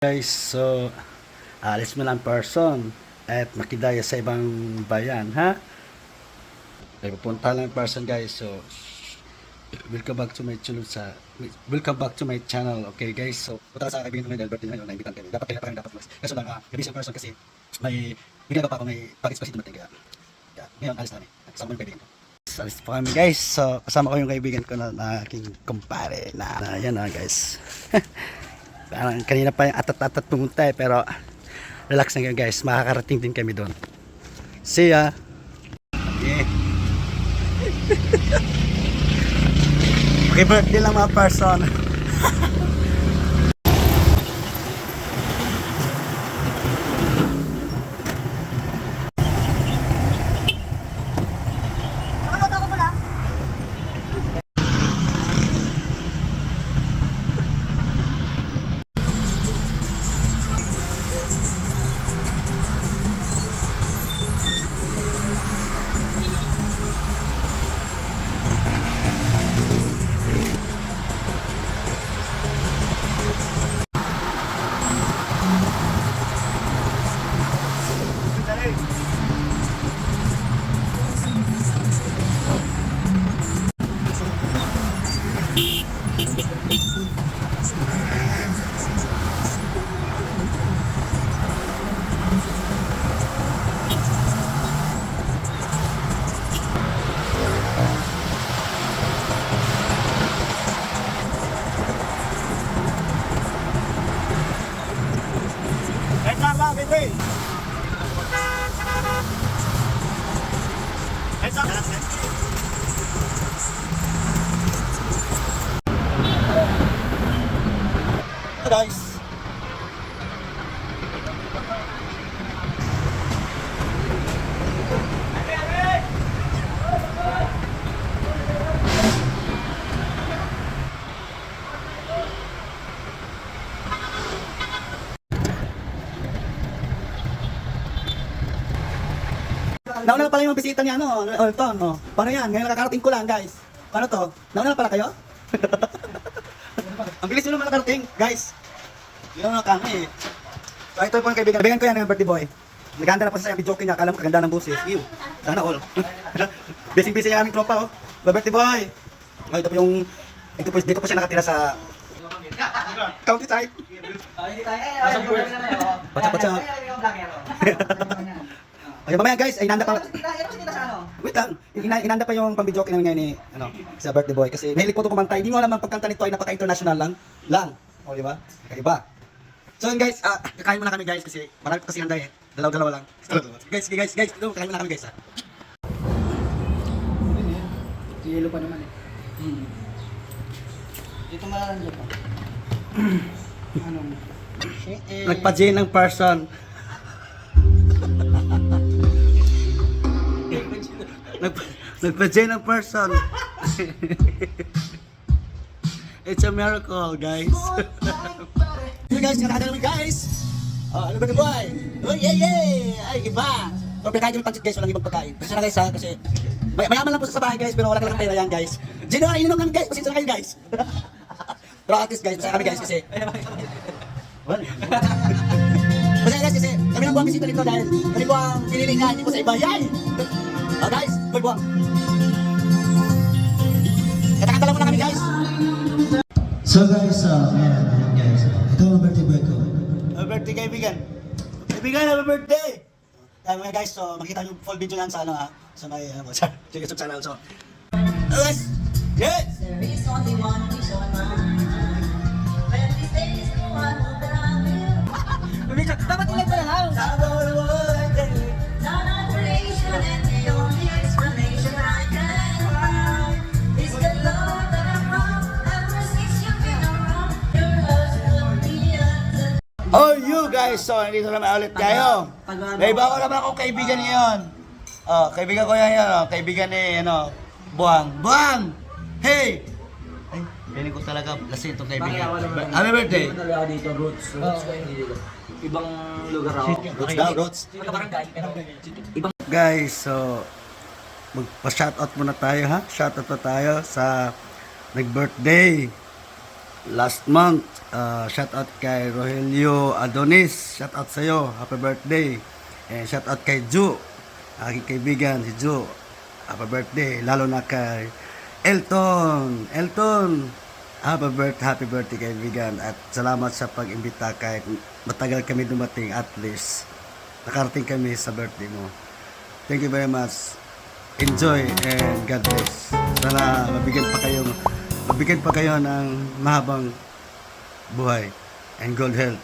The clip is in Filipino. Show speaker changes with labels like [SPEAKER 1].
[SPEAKER 1] Guys, so alis mo lang person at makidaya sa ibang bayan, ha? May pupunta lang person guys, so welcome back to my channel okay guys? So punta sa kaibigan ko ngayon, Albert, ngayon, naibitan kami. Dapat kailan pa rin dapat mas. Kaso lang, gabi sa person kasi may bigyan pa ako, may package pa si dumating kaya. Ngayon, alis namin. Kasama yung kaibigan ko. Alis pa kami guys, so kasama ko yung kaibigan ko na aking kumpare na yan guys. Parang kanina pa yung atat-atat pumunta pero relax na guys, makakarating din kami doon. See ya! Okay. Okay, birthday lang mga person. Guys, nauna na pala yung bisita niya, Alton, Paano yan? Ngayon nakakarating ko lang, guys. Paano to? Nauna na pala kayo? Ang bilis nyo naman nakarating, guys. Yun na kami. So ito po ang kaibigan. Kaibigan ko yan, yung birthday boy. Naghahanda na po sa video niya, akala mo kaganda ng buses. Ew, sana all. Busy-busy yung aming tropa, Birthday boy. Dito po siya nakatira sa county side. Pacha-pacha. Ayun, mamaya guys, ay inanda pa. Wait lang, inanda pa yung pang-videoke namin ngayon sa birthday boy. Kasi mahilig po ito kumanta. Hindi mo alam ang pagkanta nito ay napaka-international lang. O, di ba? Kakaiba. So yun guys, kakain muna kami guys kasi marami po kasi handa Dalaw-dalawa lang. Guys, ito, kakain muna kami guys
[SPEAKER 2] Yelo pa naman Dito malalandiyan pa. Anong?
[SPEAKER 1] Nagpa-J ng person. Nagpa-J ng person. It's a miracle, guys. Hey guys, nakakada namin guys. Ano ba boy? Oh yeah! Ay, iba. Pero pagkain yung pancit guys, walang ibang pagkain. Kasi na guys kasi mayaman lang po sa bahay guys, pero wala lang pera yan guys. Gino, ininom namin guys, pasensya na kayo guys. Pero at least guys, masaya kami guys kasi. Masaya guys kasi kami lang buwang bisita nito dahil kami buwang pinilingan, hindi po sa iba. Yay! Guys, buwang. Katakanta lang muna kami guys.
[SPEAKER 3] So guys, ayan guys. Ito ang birthday boy ko.
[SPEAKER 1] Birthday kaibigan. Kaibigan, happy birthday! Mga guys, so makita nyo full video yan sa sa may sa YouTube channel. So, guys! Yes!
[SPEAKER 4] There is only one reason when these days go on,
[SPEAKER 2] Dapat ilag pa na lang.
[SPEAKER 4] not an creation and the only explanation I can find is the love that I found ever since you've been around. Your love would be a
[SPEAKER 1] Oh, you guys! So, nandito naman ulit kayo. May bago naman akong kaibigan ngayon. Kaibigan ko yan. Kaibigan ni, Buwang. Buwang! Hey! Ay, piling ko talaga lasing itong kaibigan. Happy birthday!
[SPEAKER 2] Dito, roots ko hindi dito. Ibang lugar ako.
[SPEAKER 1] Roots daw, Roots. Guys, so magpa-shoutout muna tayo ha. Shoutout na tayo sa nag-birthday. last month. Shout out kay Rogelio Adonis. Shout out sa'yo. Happy birthday. And shout out kay Ju. Aking kaibigan si Ju. Happy birthday. Lalo na kay Elton. Elton. Happy birthday kaibigan. At salamat sa pag-imbita kahit matagal kami dumating, at least nakarating kami sa birthday mo. Thank you very much. Enjoy and God bless. Sana mabigyan pa kayo ng mahabang buhay and good health.